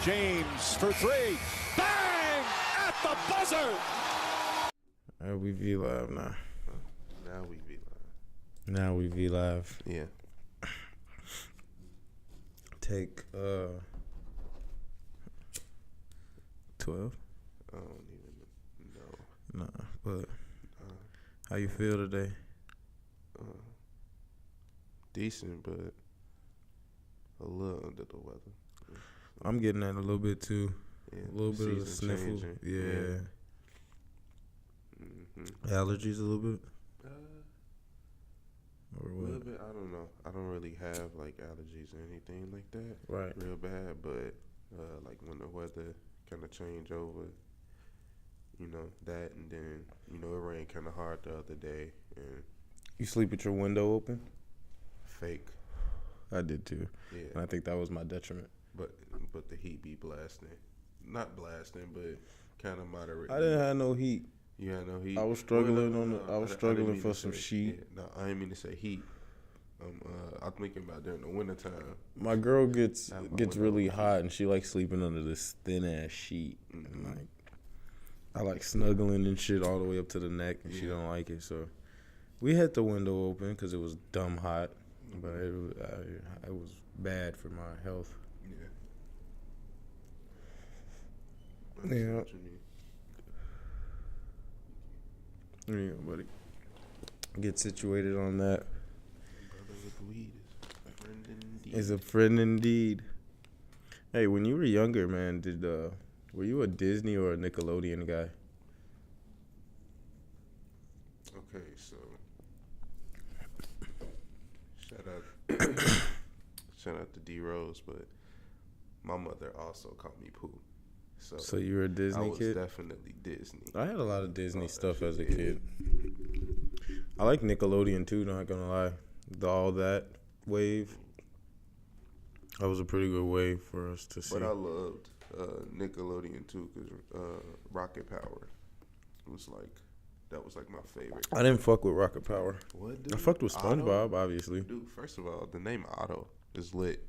James for three. Bang! At the buzzer! We V live now. Now we be live. Now we V live. Yeah. Take 12. I don't even know. Nah, but how you feel today? Decent, but a little under the weather. I'm getting that a little bit too. Yeah, A little bit of a season sniffle. changing. Yeah. Mm-hmm. Allergies a little bit? Or A what? little bit. I don't know. I don't really have like allergies or anything like that. Right. Real bad, but like when the weather kind of change over, you know that, and then it rained kind of hard the other day, and You sleep with your window open? fake. I did too. Yeah. And I think that was my detriment. But the heat be blasting. Not blasting, but kind of moderate. I didn't have no heat. You had no heat. I was struggling I was didn't struggling mean for to some say- sheet. Yeah, no, I didn't mean to say heat. I'm thinking about during the wintertime. My girl gets Have my gets window really open. hot and she likes sleeping under this thin ass sheet. Mm-hmm. And like I like snuggling and shit all the way up to the neck, and she Yeah. don't like it. So we had the window open because it was dumb hot, but it was bad for my health. Yeah. Yeah. What you need. Yeah, buddy. Get situated on that. Brother with weed is a friend indeed. Is a friend indeed. Hey, when you were younger, man, were you a Disney or a Nickelodeon guy? Okay, so shout out to D Rose, but my mother also called me Pooh. So you were a I Disney was kid? definitely Disney. I had a lot of Disney Oh, that stuff shit, as a yeah. kid. I like Nickelodeon too, not gonna lie. All that wave. That was a pretty good wave for us to see. But I loved Nickelodeon too, because Rocket Power was that was like my favorite. I didn't fuck with Rocket Power. What, dude? I fucked with Otto? SpongeBob, obviously. Dude, first of all, the name Otto is lit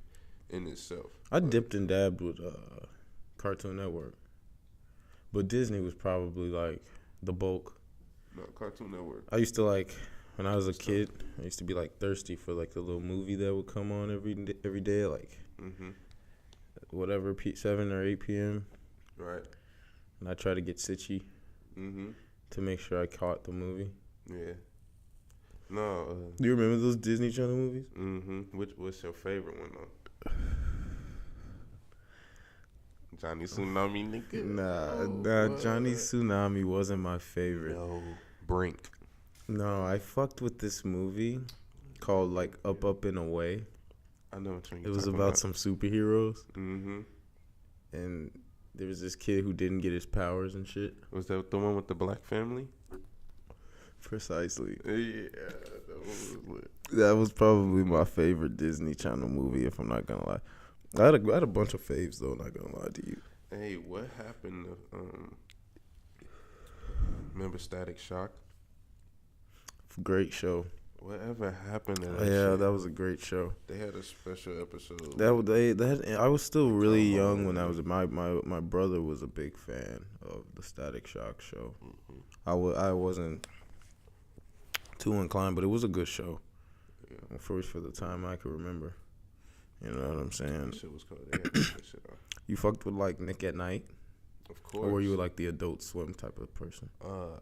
in itself. I dipped and dabbed with Cartoon Network. But Disney was probably like the bulk. No, Cartoon Network. I used to when I was a kid, I used to be like thirsty for like the little movie that would come on every day, like Mm-hmm. whatever 7 or 8 p.m. Right. And I try to get sitchy Mm-hmm. to make sure I caught the movie. Yeah. No. Do you remember those Disney Channel movies? Mm-hmm. What's your favorite one though? Johnny Tsunami, nigga. Nah, Johnny Tsunami wasn't my favorite. No. Brink. No, I fucked with this movie called like Up, Up and Away. I know what you're It was about some superheroes, Mm-hmm. and there was this kid who didn't get his powers and shit. Was that the one with the black family? Precisely. Yeah, that one was lit. That was probably my favorite Disney Channel movie, if I'm not gonna lie. I had a bunch of faves though, not gonna lie to you. Hey, what happened to remember Static Shock? Great show. Whatever happened to that Yeah, shit? that was a great show. They had a special episode. I was still really young when I was my brother was a big fan of the Static Shock show. Mm-hmm. I wasn't too inclined, but it was a good show. Yeah. For the time I can remember. You know what I'm saying? That shit was cool. They had that shit on. You fucked with like Nick at Night, Of course. or were you like the Adult Swim type of person?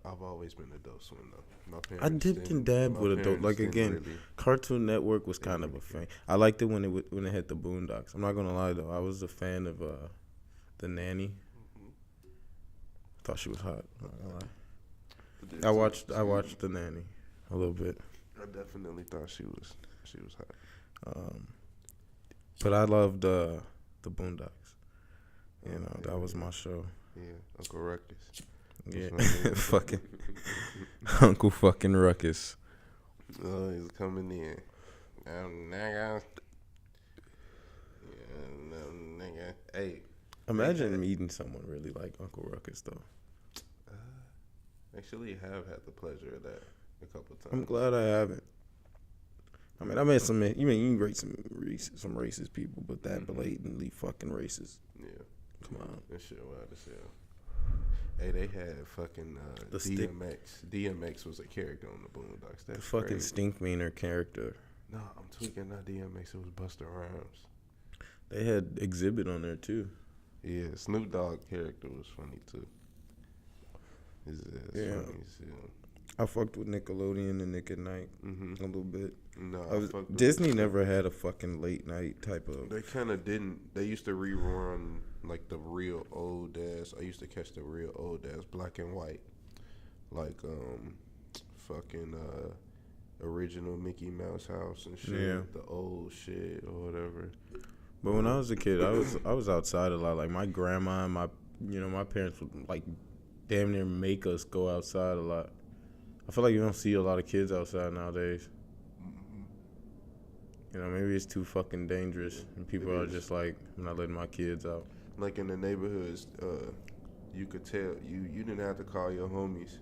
I've always been Adult Swim though. My I parents dipped and didn't- dabbed my with Adult. parents Like didn't again, really- Cartoon Network was kind of a fan. I liked it when it had the Boondocks. I'm not gonna lie though, I was a fan of the Nanny. Mm-hmm. Thought she was hot. Not gonna lie. But I watched the Nanny a little bit, I definitely thought she was hot. but I loved the Boondocks. You know, that was my show. Yeah, Uncle Ruckus. Yeah, That's my name. fucking Uncle fucking Ruckus. Oh, he's coming in. Nigga. Yeah, no, nigga. Hey, Imagine meeting someone really like Uncle Ruckus though. actually have had the pleasure of that a couple times. I'm glad I haven't. I mean, I met some. You mean you can rate some racist people, but that blatantly fucking racist. Yeah. Come on. That shit wild as hell. Hey, they had fucking DMX. DMX was a character on the Boondocks. That's the fucking crazy. stink meaner character. No, I'm tweaking. Not DMX. It was Busta Rhymes. They had Exhibit on there too. Yeah, Snoop Dogg character was funny too. His ass Yeah. funny as hell. I fucked with Nickelodeon and Nick at Night Mm-hmm. a little bit. No, Disney never had a fucking late night type of. They kind of didn't. They used to rerun like the real old ass. I used to catch the real old ass black and white, like fucking original Mickey Mouse house and shit. Yeah. The old shit or whatever. But when I was a kid, I was outside a lot. Like my grandma and my parents would like damn near make us go outside a lot. I feel like you don't see a lot of kids outside nowadays. You know, maybe it's too fucking dangerous, and people are just like, I'm not letting my kids out. Like in the neighborhoods, you could tell you didn't have to call your homies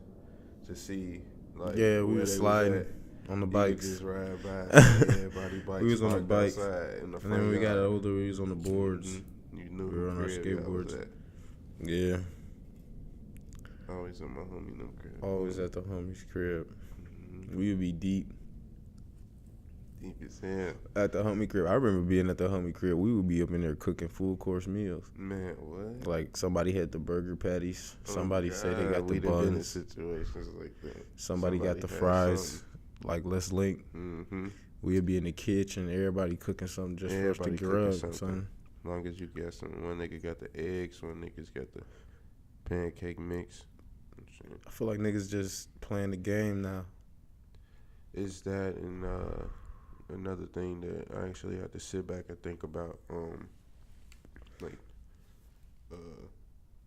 to see. Like, Yeah, we where was they sliding at. on the You bikes. could just ride by. Everybody bikes. We was on the parked bikes. outside in the And front then when we got yard. older, we was on the boards. Mm-hmm. You knew We were on our crib y'all was skateboards. at. Yeah, Always in my homie no crib. always at the homie's crib. Mm-hmm. We would be deep Deep as hell. at the homie crib. I remember being at the homie crib. We would be up in there cooking full course meals. Man, what? Like somebody had the burger patties. Oh, Somebody said they got the we done been in buns. situations like that. Somebody got the had fries. Like, let's link. Mm-hmm. We'd be in the kitchen. Everybody cooking something just for us to Everybody cooking grab, something. son. As long as you get some. One nigga got the eggs. One nigga's got the pancake mix. And shit. I feel like niggas just playing the game now. Is that and another thing that I actually had to sit back and think about?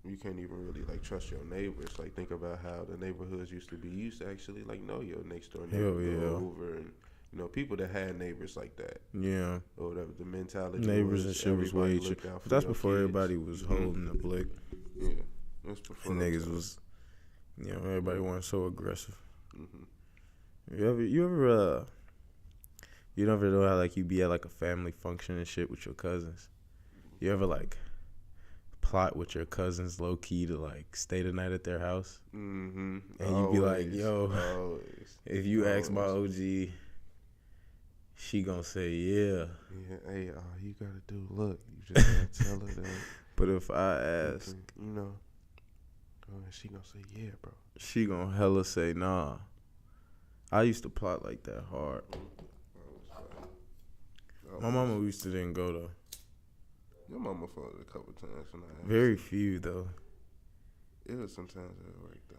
You can't even really like trust your neighbors. Like think about how the neighborhoods used to be. You used to actually like know your next door neighbor, Hell yeah. go over, and you know people that had neighbors like that Yeah. or whatever. The mentality Neighbors was and shit was everybody way looked cheap. out for That's your before kids. everybody was Mhm. holding the blick. Yeah, that's before And them niggas times. was, everybody wasn't so aggressive. Mhm. You ever you never know how like you be at like a family function and shit with your cousins. You ever like plot with your cousins low key to like stay the night at their house? Mm-hmm. And you be like, yo, always. if you ask my OG, she gonna say yeah. Yeah, hey, all you gotta do, look, you just gotta tell her that. But if I ask, You know, she gonna say yeah, bro. she gonna hella say nah. I used to plot like that hard. My mama used to didn't go though. Your mama fought a couple times when I asked. Very few though. It was sometimes it worked though.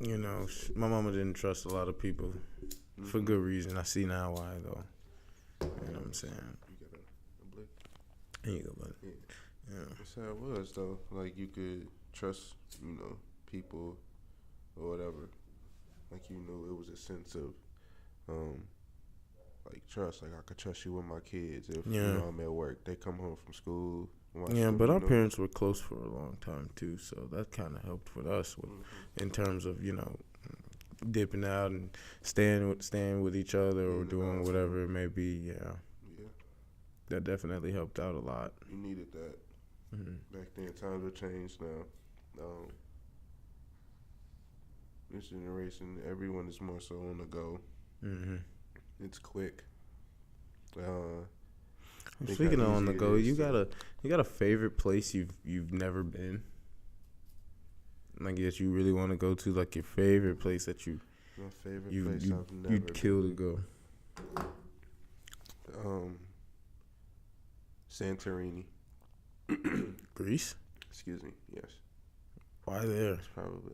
You know, my mama didn't trust a lot of people for good reason. I see now why though. You know what I'm saying? You got a blick? There you go, bud. Yeah. Yeah. That's how it was though. Like you could trust, people or whatever. Like you knew it was a sense of like trust. Like I could trust you with my kids if I'm at work. They come home from school. Yeah, but our parents were close for a long time too, so that kind of helped with us in terms of dipping out and staying with each other or doing whatever it may be. Yeah, that definitely helped out a lot. You needed that. Mm-hmm. Back then, times have changed now. This generation, everyone is more so on the go. Mm-hmm. It's quick. Speaking of on the go, you to- got a favorite place you've never been? Like that you really want to go to, like your favorite place that My favorite place I've never you'd kill to go. Santorini. Greece? Excuse me. Yes. Why there? It's probably.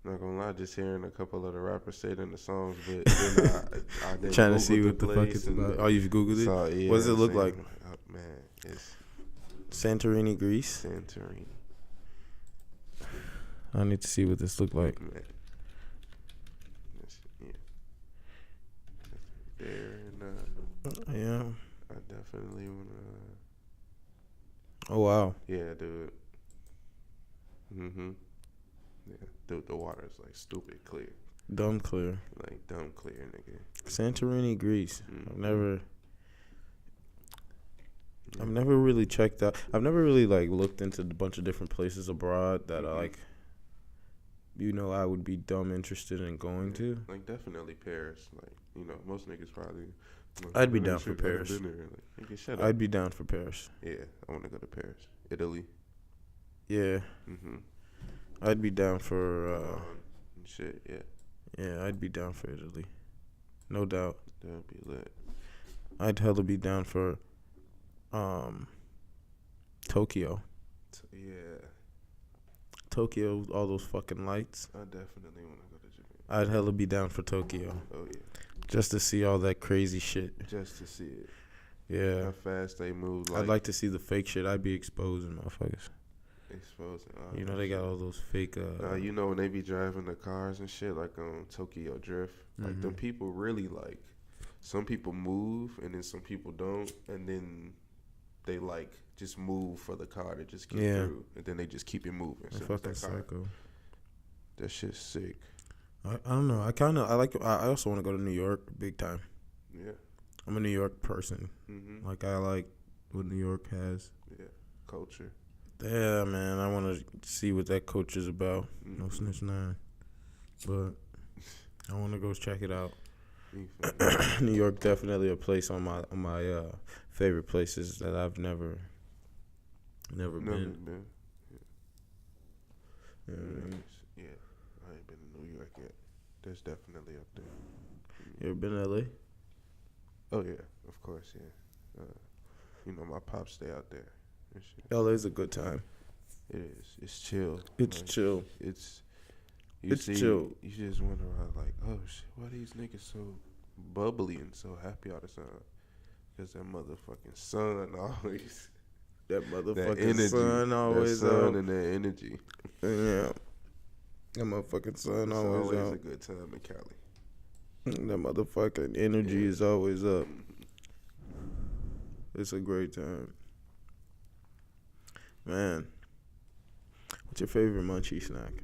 Not gonna lie, just hearing a couple of the rappers say it in the songs, but then I then Trying to see Googled what the fuck place it's and about. Oh, you've Googled it? saw, yeah, What does it look like? Oh, man, it's Santorini, Greece? Santorini. I need to see what this look like. Man. Yeah. There and Yeah. I definitely wanna. Oh, wow. Yeah, dude. Yeah, the water is like stupid clear, Dumb clear. like dumb clear, nigga. Santorini, Greece. Mhm. I've never. I've never really checked out. I've never really like looked into a bunch of different places abroad that I like. I would be dumb interested in going to. Like definitely Paris. Like most niggas probably. I'd be down for Paris. Like, nigga, shut up. I'd be down for Paris. Yeah, I want to go to Paris, Italy. Yeah. I'd be down for. Shit. Yeah. Yeah, I'd be down for Italy. No doubt. That'd be lit. I'd hella be down for. Tokyo. Yeah. Tokyo, all those fucking lights. I definitely want to go to Japan. I'd hella be down for Tokyo. Oh yeah. Just to see all that crazy shit. Just to see it. Yeah. How fast they move. I'd like to see the fake shit. I'd be exposing motherfuckers. Exposing. They got all those fake. When they be driving the cars and shit, like on Tokyo Drift, like them people really like. Some people move and then some people don't, and then they like just move for the car to just get through, and then they just keep it moving. So fucking psycho. That shit's sick. I don't know. I also want to go to New York big time. Yeah. I'm a New York person. Like I like what New York has. Yeah. Culture. Yeah, man. I want to see what that culture's about. No snitch 9. But I want to go check it out. New York definitely a place on my favorite places that I've never been. Yeah, I ain't been to New York yet. That's definitely up there. You ever been to LA? Oh yeah, of course, yeah. My pops stay out there. LA's a good time. It is. It's chill. It's chill. It's chill. You just wonder like, oh shit, why these niggas so bubbly and so happy all the time? Because that motherfucking sun always. That motherfucking that energy, sun always that sun out. and that energy. Yeah. That motherfucking sun It's always out. a good time in Cali. That motherfucking energy is always up. It's a great time. Man, what's your favorite munchie snack?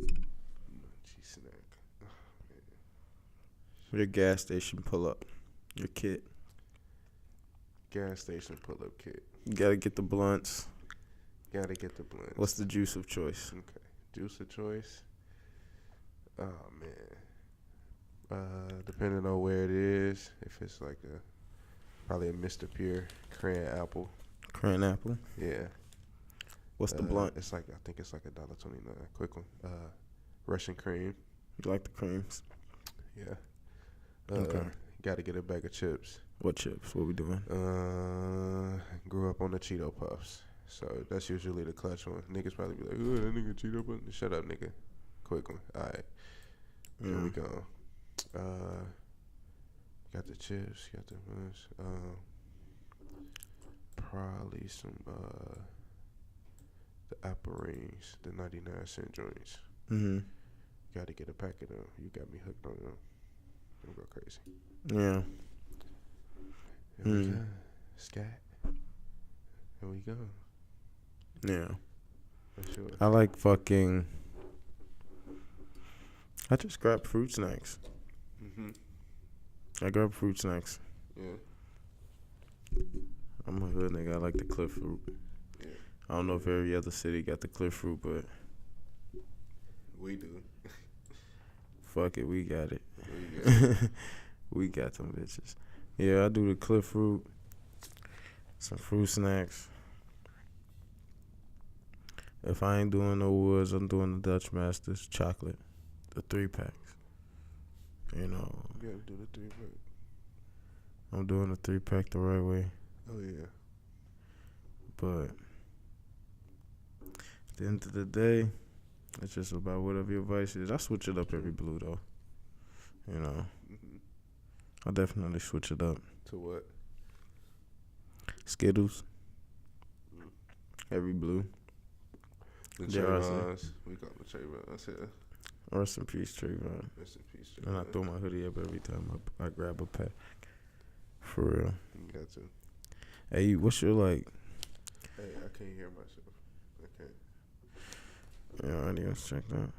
Munchie snack. Oh, man. Your gas station pull up. Your kit. Gas station pull up kit. You gotta get the blunts. Gotta get the blunts. What's the juice of choice? Okay. Juice of choice? Oh, man. Depending on where it is, if it's like probably a Mr. Pure crayon apple. Crayon apple? Yeah. What's the blunt? I think it's like $1.29. Quick one. Russian cream. You like the creams? Yeah. Okay. Got to get a bag of chips. What chips? What we doing? Grew up on the Cheeto Puffs. So that's usually the clutch one. Niggas probably be like, oh, that nigga Cheeto Puffs. Shut up, nigga. Quick one. All right. Here we go. Got the chips. Got the ones. Probably some the apple rings, the 99-cent joints. Got to get a pack of them. You got me hooked on them. Don't go crazy. Yeah. Here we go. Scat. Here we go. Yeah. For sure. I like fucking. I just grab fruit snacks. I grab fruit snacks. Yeah. I'm a hood nigga. I like the cliff fruit. Yeah. I don't know if every other city got the cliff fruit, but We do. fuck it, we got it. We got We got them bitches. Yeah, I do the cliff fruit, some fruit snacks. If I ain't doing no woods, I'm doing the Dutch Masters chocolate, the 3-packs. You know, You gotta do the 3-pack. I'm doing the 3-pack the right way. Oh, yeah. But at the end of the day, it's just about whatever your vice is. I switch it up every blue though. You know, I definitely switch it up. To what? Skittles, every blue. The Yeah, I see. Trayvons. We got the Trayvons here. Rest in peace, Trayvon. Rest in peace, And I Trayvon. throw my hoodie up every time I grab a pack. For real. You got to. Hey, what's your like? Hey, I can't hear myself. I can't. Yeah, I need to check that.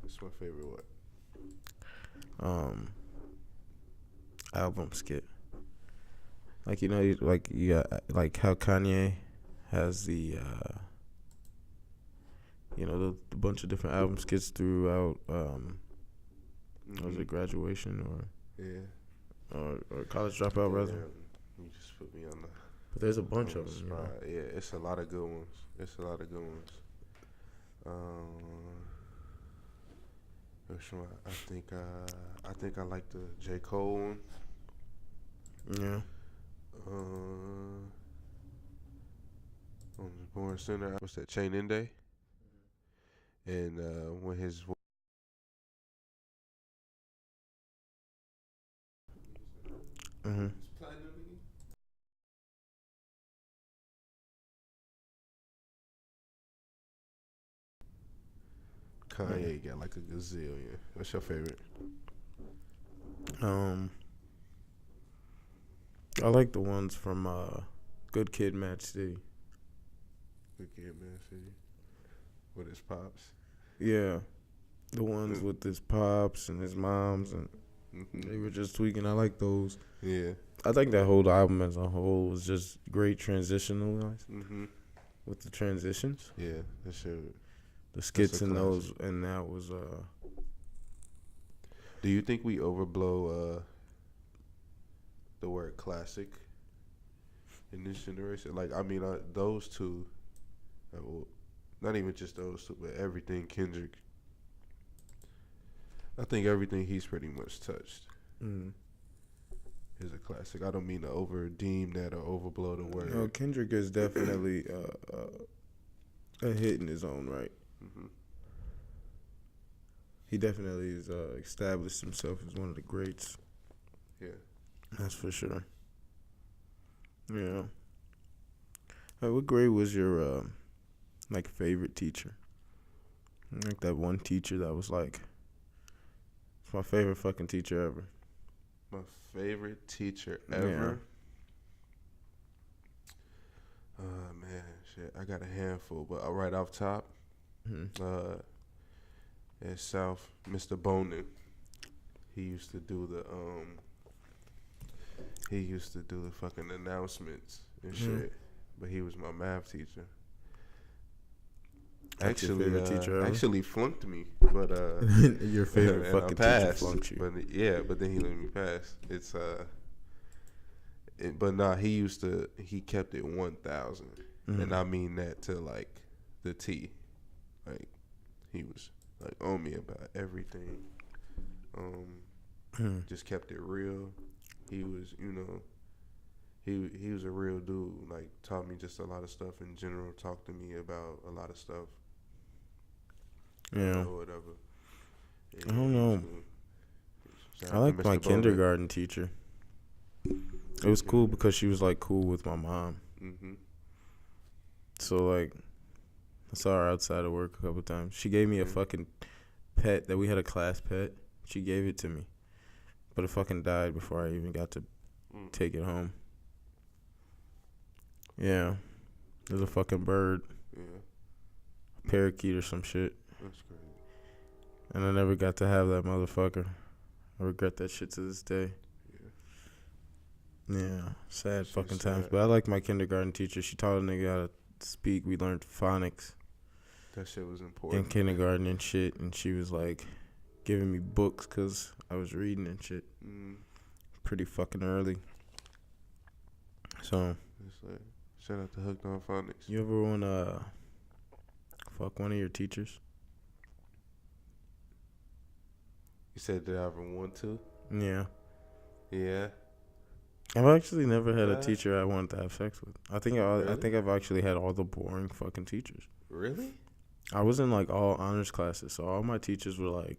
What's my favorite what? album skit. Like you got like how Kanye has the the bunch of different album skits throughout. Was it graduation or college dropout rather? You just put me on the. But there's a bunch of them. Yeah, it's a lot of good ones. Which one? I think I like the J. Cole one. Yeah. On the Born Center, what's that? Chain In Day. And when his Mm-hmm. Kanye got like a gazillion. What's your favorite? I like the ones from Good Kid, Mad City. Good Kid, Mad City. With his pops. Yeah, the ones with his pops and his moms, and they were just tweaking. I like those. Yeah. I think that whole album as a whole was just great transitionalized with the transitions. Yeah, that shit. The skits in those, and that was. Do you think we overblow the word classic in this generation? Like, I mean, those two, well, not even just those two, but everything Kendrick. I think everything he's pretty much touched is a classic. I don't mean to deem that or overblow the word. No, Kendrick is definitely a hit in his own right. He definitely has established himself as one of the greats. Yeah. That's for sure. Yeah. Hey, what grade was your favorite teacher? Like that one teacher that was like, it's my favorite fucking teacher ever. My favorite teacher ever? Yeah. Man, shit. I got a handful, but right off top, at South, Mr. Bonin. He used to do the fucking announcements and shit. But he was my math teacher. That's your favorite teacher ever? Actually flunked me, but your favorite fucking teacher flunked you. But then he let me pass. It's but nah, he kept it 1,000, and I mean that to like the T. Like he was like on me about everything. Just kept it real. He was, he was a real dude. Like taught me just a lot of stuff in general. Talked to me about a lot of stuff. Yeah. Or whatever. I don't know. I like my kindergarten teacher. It was cool because she was like cool with my mom. So like, I saw her outside of work a couple times. She gave me a fucking pet that we had a class pet. She gave it to me, but it fucking died before I even got to take it home. Yeah, there's a fucking bird. Yeah, a parakeet or some shit. That's crazy. And I never got to have that motherfucker. I regret that shit to this day. Yeah, sad fucking times. But I like my kindergarten teacher. She taught a nigga how to speak. We learned phonics. That shit was important. In kindergarten and shit. And she was like giving me books because I was reading and shit. Pretty fucking early. So. Shout out to Hooked on Phonics. You ever want to fuck one of your teachers? You said did I ever want to? Yeah. Yeah. I've actually never had a teacher I wanted to have sex with. I think I've actually had all the boring fucking teachers. Really? I was in like all honors classes, so all my teachers were like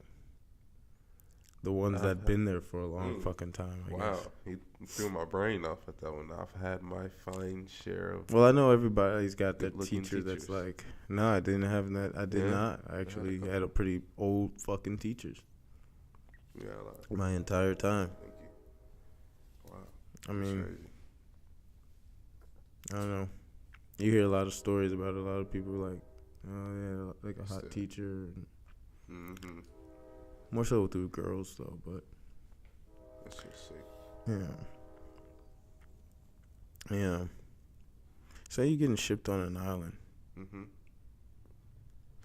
the ones that'd been there for a long fucking time. I guess. He threw my brain off at that one. I've had my fine share of. Well, I know everybody's got that teacher that's like, no, I didn't have that. I did not. I actually had a pretty old fucking teachers. Yeah, my entire time. Thank you. Wow. I mean, I don't know. You hear a lot of stories about a lot of people like, oh yeah, like a hot teacher. And more so through girls though, but that's just sick. Yeah. Yeah. Say you're getting shipped on an island. Mm-hmm.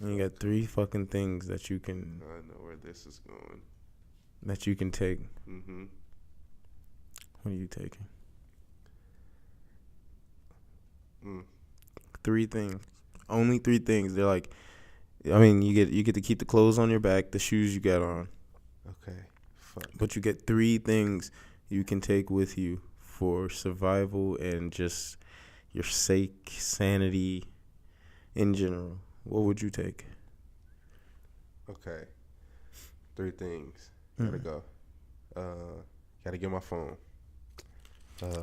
And you got 3 fucking things that you can I know where this is going. take. Mm-hmm. What are you taking? Mm. 3 things. Only 3 things. They're like, I mean, you get to keep the clothes on your back, the shoes you got on, Okay. Fuck. but you get 3 things you can take with you for survival and just your sake, sanity in general. What would you take? Okay. 3 things. Gotta go. Gotta get my phone.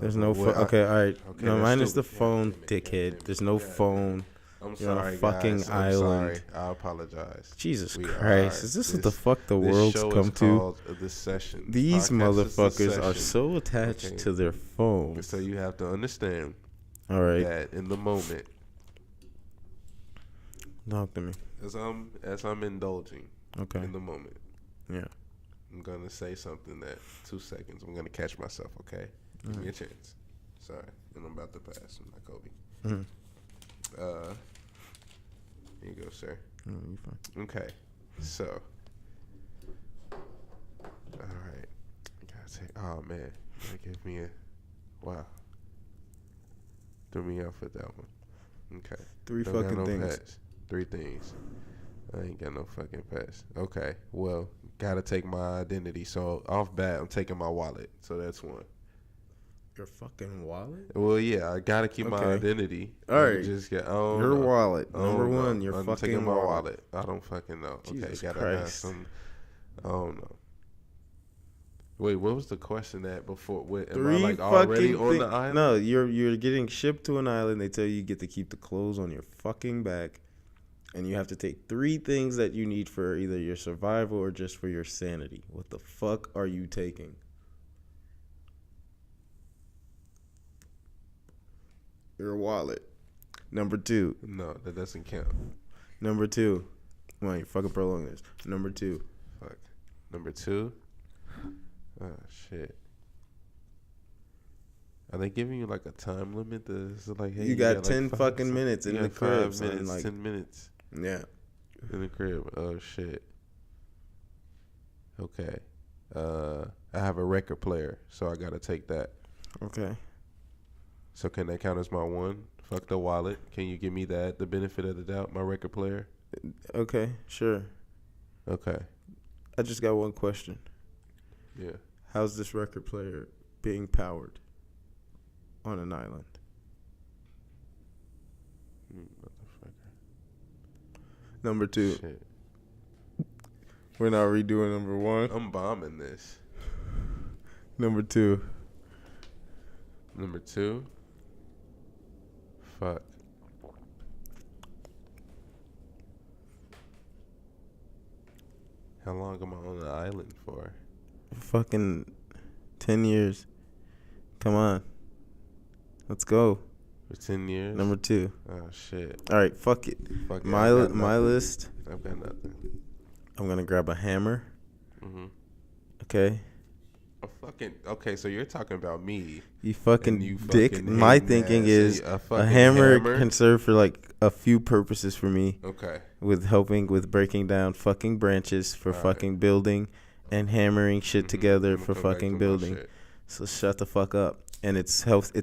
There's no phone. Okay, all right. Okay, no, that's mine is the stupid. phone, God damn it, dickhead. There's no phone. I'm You're on a sorry, fucking guys. island. I'm sorry. I apologize. Jesus We Christ. are- Is this what the fuck the this world's show come is to? called The Session. These Podcast is The motherfuckers are Session. so attached Okay. to their phones. So you have to understand All right. that in the moment, Talk to me. as I'm indulging Okay. in the moment, Yeah. I'm gonna say something that 2 seconds. I'm gonna catch myself. Okay, give me a chance. Sorry, and I'm about to pass. I'm not Kobe. Mm-hmm. Here you go, sir. You fine. Okay, so, all right. Gotta say, oh man, that gave me a wow. Threw me off with that one. Okay. 3 Don't got fucking no things. pass. 3 things. I ain't got no fucking pass. Okay. Well, gotta take my identity. So off bat, I'm taking my wallet. So that's 1. Your fucking wallet? Well, yeah, I gotta keep my Okay. identity. All right. Just get Your wallet. Number 1, your I'm fucking taking my wallet. wallet. I don't fucking know. Jesus okay, gotta have Christ. some. I don't know. Wait, what was the question that before? Wait, am 3 I like already fucking on the island? No, you're getting shipped to an island. They tell you get to keep the clothes on your fucking back, and you have to take 3 things that you need for either your survival or just for your sanity. What the fuck are you taking? Your wallet. Number 2. No, that doesn't count. Number 2. Come on, you fucking prolong this. Number 2. Fuck. Number 2. Oh shit. Are they giving you like a time limit? Is it like, hey, You got 10 like 5 fucking some- minutes you in got the crib, 5 son, minutes, like- 10 minutes Yeah. in the crib. Oh shit. Okay. I have a record player, so I gotta take that. Okay. So can that count as my 1? Fuck the wallet. Can you give me that, the benefit of the doubt, my record player? Okay, sure. Okay. I just got one question. Yeah. How's this record player being powered on an island? Motherfucker. Number 2. Shit. We're not redoing number 1. I'm bombing this. Number 2. Number 2. Fuck. How long am I on the island for? Fucking 10 years. Come on. Let's go. For 10 years? Number 2. Oh, shit. All right, fuck it. Fuck it, My I've got my nothing. list. I've got nothing. I'm going to grab a hammer. Mm-hmm. Okay? A fucking... Okay, so you're talking about me. You fucking And you dick. fucking My hating thinking ass. is A a fucking hammer hammer? can serve for like a few purposes for me. Okay. With helping with breaking down fucking branches for Alright. fuking building and hammering shit together I'ma for come back fucking to my building. shit. So shut the fuck up. And it's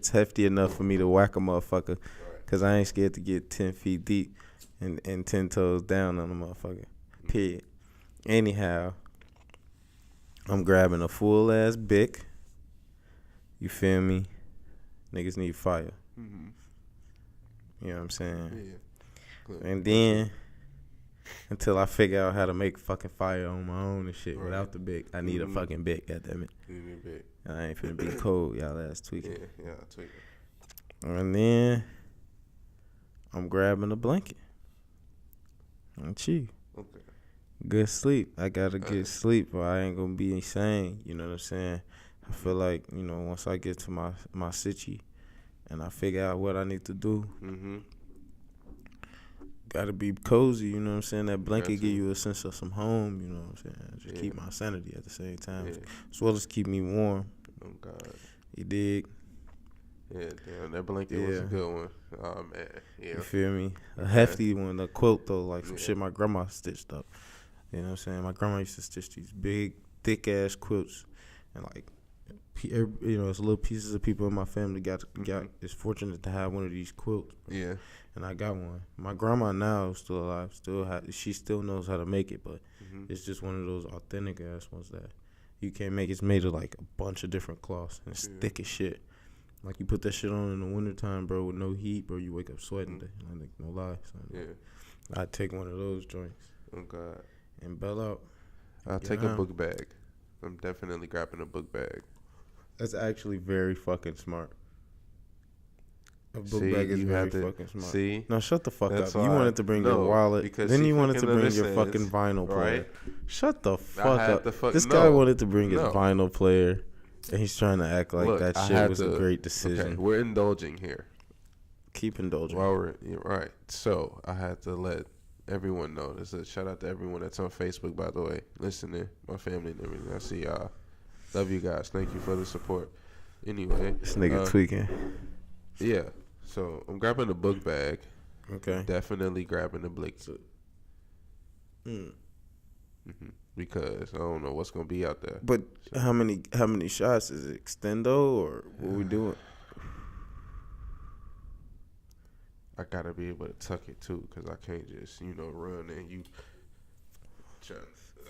hefty enough for me to whack a motherfucker because I ain't scared to get 10 feet deep and 10 toes down on a motherfucker. Period. Anyhow, I'm grabbing a full ass Bic. You feel me? Niggas need fire. Mm-hmm. You know what I'm saying? Yeah. And then until I figure out how to make fucking fire on my own and shit Right. without the Bic, I need a fucking Bic, goddammit. I ain't finna be cold, y'all ass tweaking. Yeah, tweaking. And then I'm grabbing a blanket. And chill. Okay. Good sleep. I gotta get sleep or I ain't gonna be insane. You know what I'm saying? I feel like, you know, once I get to my city and I figure out what I need to do, Mm-hmm. gotta be cozy, you know what I'm saying? That blanket Got to. give you a sense of some home, you know what I'm saying? Just Yeah. keep my sanity at the same time. Yeah. As well as keep me warm. Oh God. You dig? Yeah, damn, that blanket was a good one. Oh man, yeah. You feel me? A hefty one, a quilt though, like some Yeah. shit my grandma stitched up. You know what I'm saying? My grandma used to stitch these big, thick ass quilts, and like, it's little pieces of people in my family got is fortunate to have one of these quilts. Bro. Yeah. And I got one. My grandma now is still alive. She still knows how to make it, but it's just one of those authentic ass ones that you can't make. It's made of like a bunch of different cloths and it's thick as shit. Like you put that shit on in the wintertime, bro, with no heat, bro. You wake up sweating. Like, no lie, son. Yeah. I'd take one of those joints. Oh God. And bail out. I'll take a book bag. I'm definitely grabbing a book bag. That's actually very fucking smart. A book bag is very fucking smart. See? No, shut the fuck up. You why- wanted to bring no, your wallet. because Then she you wanted to fucking bring your understands, fucking vinyl player. right? Shut the fuck had up. to This guy wanted to bring his vinyl player, and he's trying to act like Look, that I shit had was to- a great decision. Okay, we're indulging here. Keep indulging. You're right. So I had to let everyone know. This is a shout out to everyone that's on Facebook, by the way, listening, my family and everything. I see y'all. Love you guys. Thank you for the support. Anyway, This nigga tweaking. yeah. So I'm grabbing the book bag. Okay. Definitely grabbing the blick. Because I don't know what's gonna be out there. But how many shots is it? Extendo or what we doing? I gotta be able to tuck it too, cause I can't just run and you.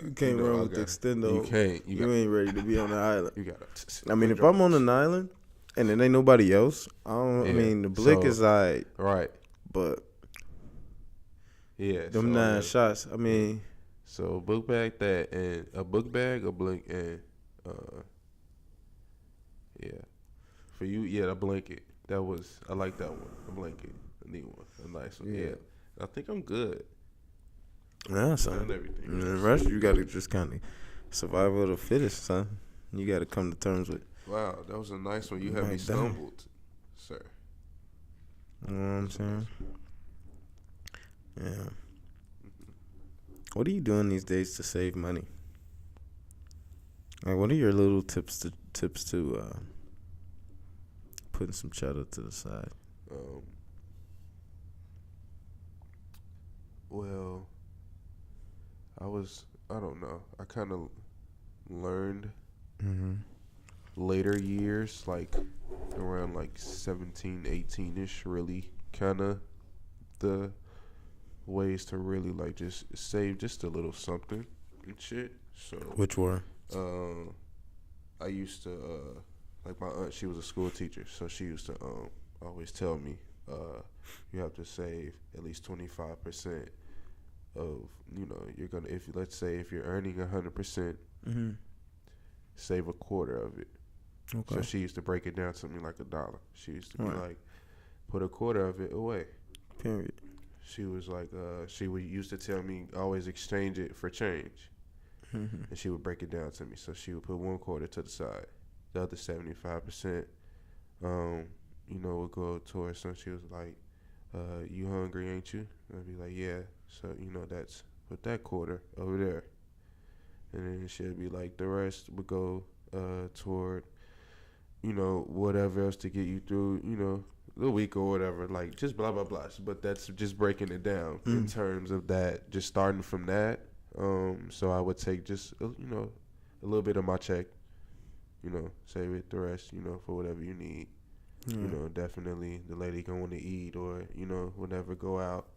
You can't run with the extendo. You can't. You ain't ready to be on the island. You gotta. I mean, if I'm on an island and it ain't nobody else, I mean, the blick is alright. Right. But yeah, them 9 shots. I mean, so book bag that and a book bag, a blanket, and yeah, for you, yeah, a blanket. I like that one. A blanket, a neat one, a nice one. Yeah, I think I'm good. yeah, son. Everything. And the rest, you gotta just kind of survival of the fittest, son. You gotta come to terms with. Wow, that was a nice one. You had me stumbled, sir. You know what I'm saying? Yeah. What are you doing these days to save money? Like, what are your little tips to putting some cheddar to the side? Well, I don't know. I kind of learned later years, like around like 17, 18-ish, really kind of the ways to really like just save just a little something and shit. So Which were? I used to like my aunt, she was a school teacher, so she used to always tell me you have to save at least 25% of you're gonna, if let's say if you're earning 100%, save a quarter of it. Okay. So she used to break it down to me like $1. She used to be like, put a quarter of it away. Period. She was like, she would used to tell me always exchange it for change, and she would break it down to me. So she would put 1/4 to the side, the other 75%, would go towards. So she was like, "You hungry, ain't you?" I'd be like, "Yeah." So that's put that quarter over there, and then she'd be like, the rest would go toward, whatever else to get you through, the week or whatever, like just blah blah blah. But that's just breaking it down in terms of that, just starting from that. So I would take just a little bit of my check, save it, the rest, for whatever you need. Definitely the lady going to eat or whenever go out,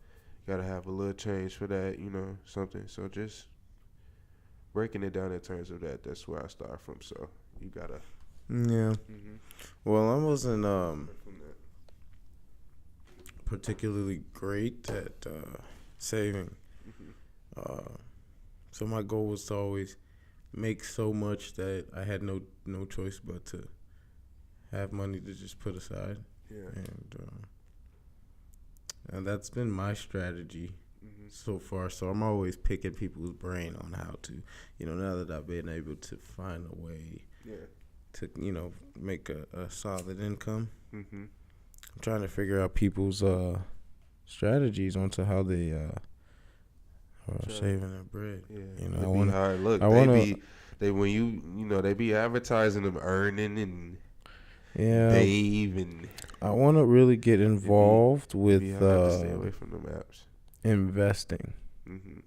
gotta have a little change for that, something. So just breaking it down in terms of that. That's where I start from. So you gotta. Yeah. Well, I wasn't particularly great at saving. So my goal was to always make so much that I had no choice but to have money to just put aside. Yeah. And that's been my strategy so far. So I'm always picking people's brain on how to, now that I've been able to find a way to, make a solid income. I'm trying to figure out people's strategies onto how they are saving their bread. Hard. Look, when you know they be advertising them earning and Yeah, Dave and I want to really get involved with you have to stay away from them apps. investing. Mhm.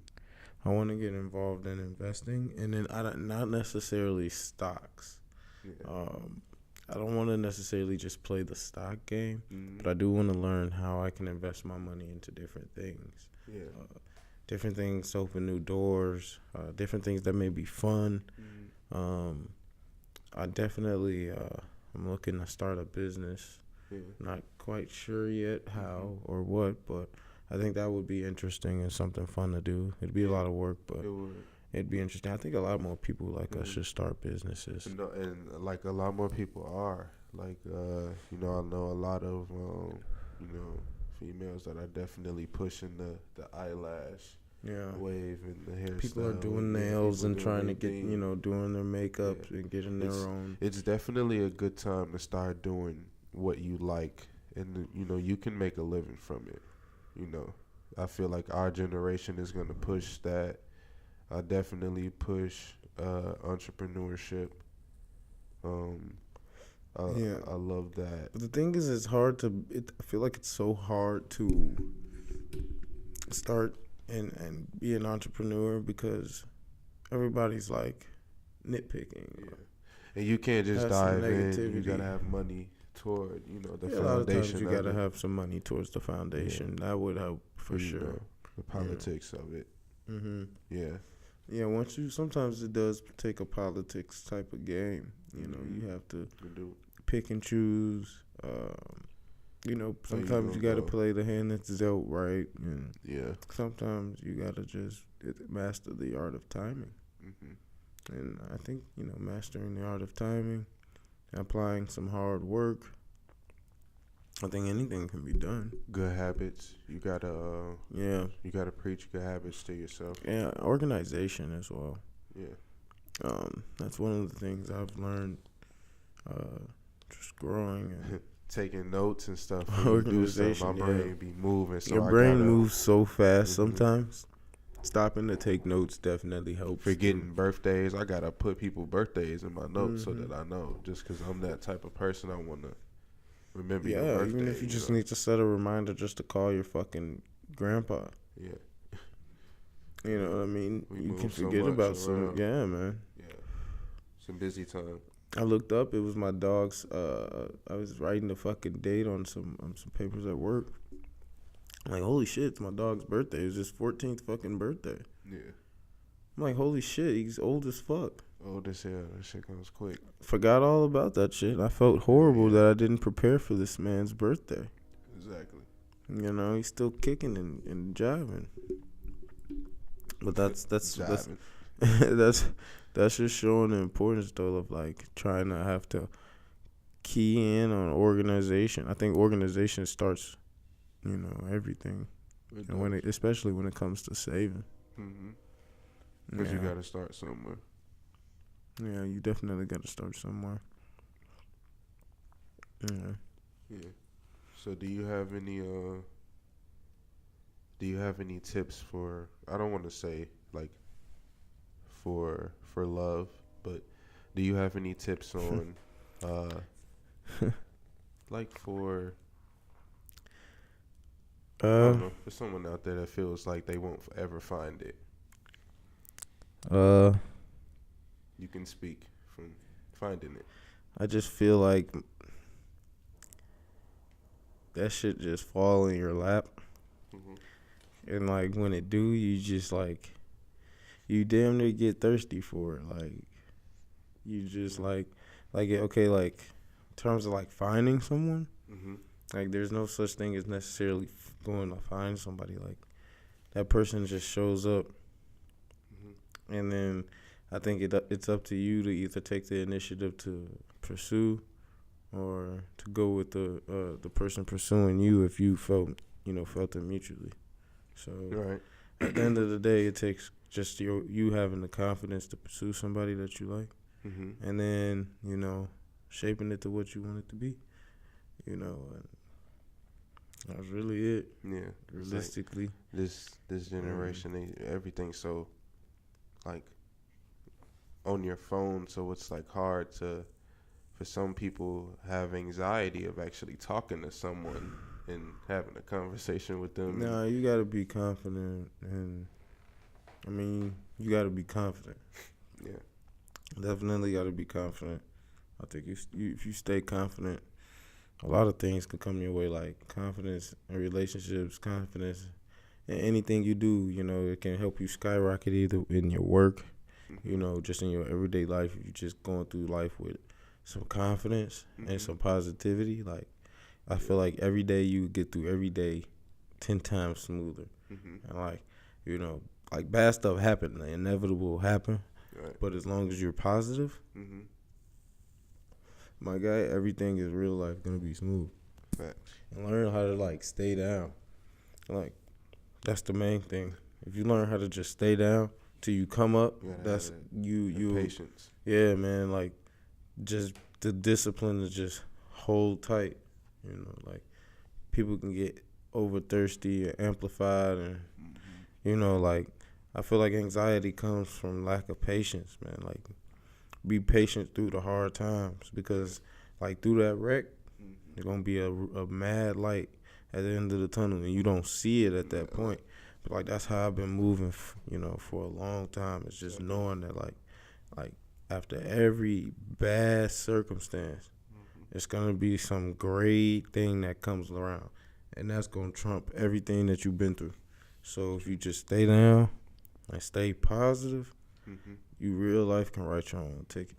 I want to get involved in investing, and then not necessarily stocks. Yeah. I don't want to necessarily just play the stock game, but I do want to learn how I can invest my money into different things. Yeah. Different things to open new doors, different things that may be fun. I definitely, I'm looking to start a business. Yeah. Not quite sure yet how or what, but I think that would be interesting and something fun to do. It'd be a lot of work, but it'd be interesting. I think a lot more people like us should start businesses. And like a lot more people are. Like, you know, I know a lot of, you know, females that are definitely pushing the eyelash wave and the hairstyle. People are doing nails and trying to get, you know, doing their makeup and getting their own. It's definitely a good time to start doing what you like, and you know you can make a living from it. You know, I feel like our generation is gonna push that. I definitely push entrepreneurship. I love that. But the thing is, it's hard to. I feel like it's so hard to start and be an entrepreneur because everybody's like nitpicking. Yeah. And you can't just dive in. You gotta have money toward, you know, the foundation. A lot of times you gotta have some money towards the foundation. That would help for sure. Know, the politics of it. Yeah. Yeah. Sometimes it does take a politics type of game. You know, you have to pick and choose. You know, sometimes you gotta play the hand that's dealt right, and sometimes you gotta just master the art of timing. And I think, you know, mastering the art of timing, applying some hard work, I think anything can be done. Good habits. You gotta you gotta preach good habits to yourself. Yeah, organization as well. Yeah. That's one of the things I've learned just growing and taking notes and stuff. Organization. My brain be moving. So your brain moves so fast sometimes. Stopping to take notes definitely helps. Forgetting birthdays. I gotta put people's birthdays in my notes so that I know. Just because I'm that type of person, I want to remember your birthday. Even if you just need to set a reminder just to call your fucking grandpa. Yeah. You know what I mean? You can forget about some. Yeah, man. Yeah. Some busy time. I looked up. It was my dog's. I was writing the fucking date on some papers at work. I'm like, holy shit, it's my dog's birthday. It was his 14th fucking birthday. Yeah. I'm like, holy shit, he's old as fuck. Old as hell. That shit comes quick. Forgot all about that shit. I felt horrible that I didn't prepare for this man's birthday. Exactly. You know, he's still kicking and jiving. But that's that's just showing the importance though of like trying to have to key in on organization. I think organization starts, you know, everything, and especially when it comes to saving. Because you got to start somewhere. Yeah, you definitely got to start somewhere. Yeah. Yeah. So do you have any tips for, I don't want to say like for love, but do you have any tips on like for I don't know, for someone out there that feels like they won't ever find it? You can speak from finding it. I just feel like that shit just fall in your lap. And like when it do, you just like, you damn near get thirsty for it. Like you just like okay, like in terms of like finding someone, like there's no such thing as necessarily going to find somebody. Like that person just shows up, and then I think it's up to you to either take the initiative to pursue or to go with the person pursuing you if you felt it mutually. So at the end of the day, it takes just you having the confidence to pursue somebody that you like, and then shaping it to what you want it to be. And that's really it. Yeah, realistically, like this generation, everything's so like on your phone, so it's like hard to, for some people, have anxiety of actually talking to someone and having a conversation with them. Nah, you gotta be confident, and I mean, you gotta be confident. Yeah. Definitely gotta be confident. I think if you stay confident, a lot of things can come your way, like confidence in relationships, confidence in anything you do. You know, it can help you skyrocket either in your work, you know, just in your everyday life. If you're just going through life with some confidence and some positivity, like I feel like every day you get through every day 10 times smoother. And like, you know, like bad stuff happen, the inevitable will happen. Right. But as long as you're positive, my guy, everything is real life gonna be smooth. Facts. And learn how to like stay down. Like that's the main thing. If you learn how to just stay down till you come up, that's you patience. Yeah, man. Like just the discipline to just hold tight. You know, like people can get over thirsty and amplified, and you know, like I feel like anxiety comes from lack of patience, man. Like be patient through the hard times, because like through that wreck, there's gonna be a mad light at the end of the tunnel, and you don't see it at that point. But like that's how I've been moving, you know, for a long time. It's just knowing that like after every bad circumstance, it's gonna be some great thing that comes around, and that's gonna trump everything that you've been through. So if you just stay down and stay positive, you real life can write your own ticket.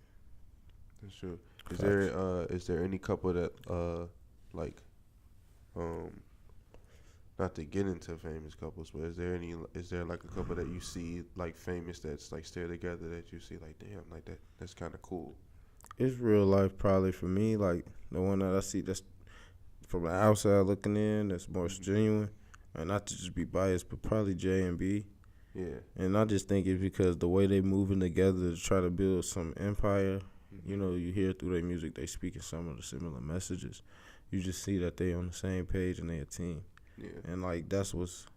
That's true. Is there any couple that not to get into famous couples, but is there like a couple that you see like famous that's like still together that you see like, damn, like that's kind of cool? It's real life probably for me, like the one that I see that's from the outside looking in, that's more genuine, and not to just be biased, but probably J and B. Yeah. And I just think it's because the way they moving together to try to build some empire, you know, you hear through their music they speaking some of the similar messages. You just see that they on the same page and they a team. Yeah. And like that's what's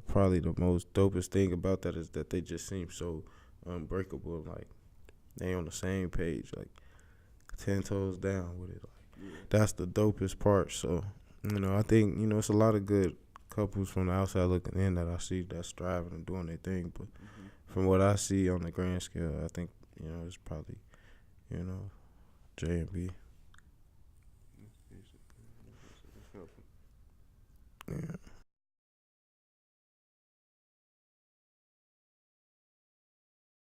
probably the most dopest thing about that, is that they just seem so unbreakable. Like they on the same page, like 10 toes down with it. Like that's the dopest part. So, you know, I think, you know, it's a lot of good couples from the outside looking in that I see that's striving and doing their thing. But from what I see on the grand scale, I think, you know, it's probably, you know, J and B.